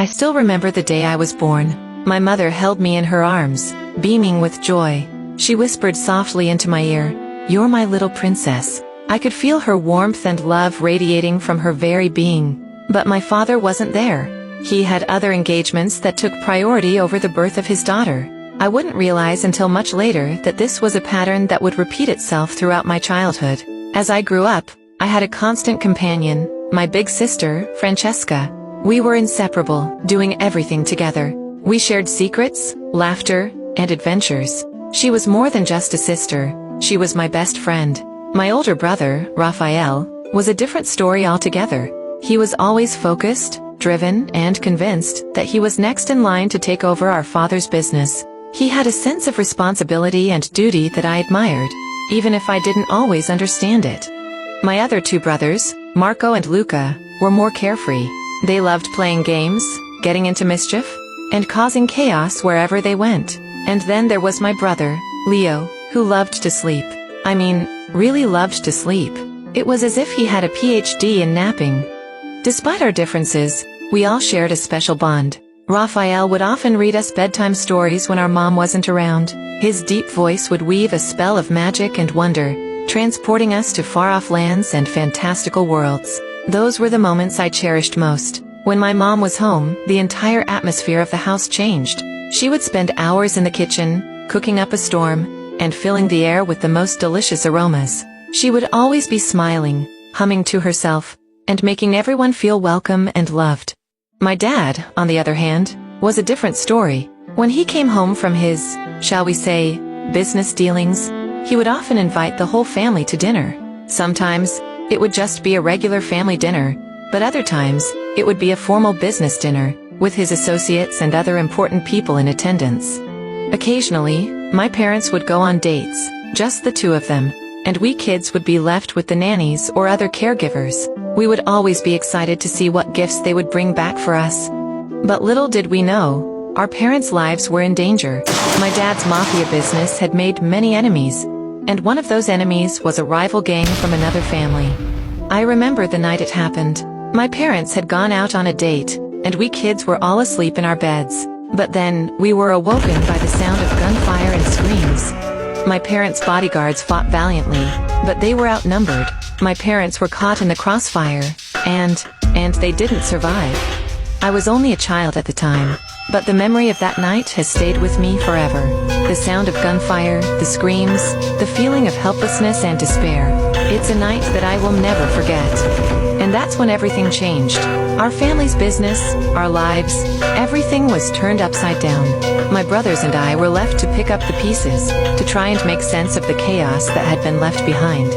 I still remember the day I was born. My mother held me in her arms, beaming with joy. She whispered softly into my ear, "You're my little princess." I could feel her warmth and love radiating from her very being. But my father wasn't there. He had other engagements that took priority over the birth of his daughter. I wouldn't realize until much later that this was a pattern that would repeat itself throughout my childhood. As I grew up, I had a constant companion, my big sister, Francesca. We were inseparable, doing everything together. We shared secrets, laughter, and adventures. She was more than just a sister, she was my best friend. My older brother, Raphael, was a different story altogether. He was always focused, driven, and convinced that he was next in line to take over our father's business. He had a sense of responsibility and duty that I admired, even if I didn't always understand it. My other two brothers, Marco and Luca, were more carefree. They loved playing games, getting into mischief, and causing chaos wherever they went. And then there was my brother, Leo, who loved to sleep. I mean, really loved to sleep. It was as if he had a PhD in napping. Despite our differences, we all shared a special bond. Raphael would often read us bedtime stories when our mom wasn't around. His deep voice would weave a spell of magic and wonder, transporting us to far-off lands and fantastical worlds. Those were the moments I cherished most. When my mom was home, the entire atmosphere of the house changed. She would spend hours in the kitchen, cooking up a storm, and filling the air with the most delicious aromas. She would always be smiling, humming to herself, and making everyone feel welcome and loved. My dad, on the other hand, was a different story. When he came home from his, shall we say, business dealings, he would often invite the whole family to dinner. Sometimes, it would just be a regular family dinner, but other times, it would be a formal business dinner, with his associates and other important people in attendance. Occasionally, my parents would go on dates, just the two of them, and we kids would be left with the nannies or other caregivers. We would always be excited to see what gifts they would bring back for us. But little did we know, our parents' lives were in danger. My dad's Mafia business had made many enemies, and one of those enemies was a rival gang from another family. I remember the night it happened. My parents had gone out on a date, and we kids were all asleep in our beds. But then, we were awoken by the sound of gunfire and screams. My parents' bodyguards fought valiantly, but they were outnumbered. My parents were caught in the crossfire, and they didn't survive. I was only a child at the time, but the memory of that night has stayed with me forever. The sound of gunfire, the screams, the feeling of helplessness and despair. It's a night that I will never forget. And that's when everything changed. Our family's business, our lives, everything was turned upside down. My brothers and I were left to pick up the pieces, to try and make sense of the chaos that had been left behind.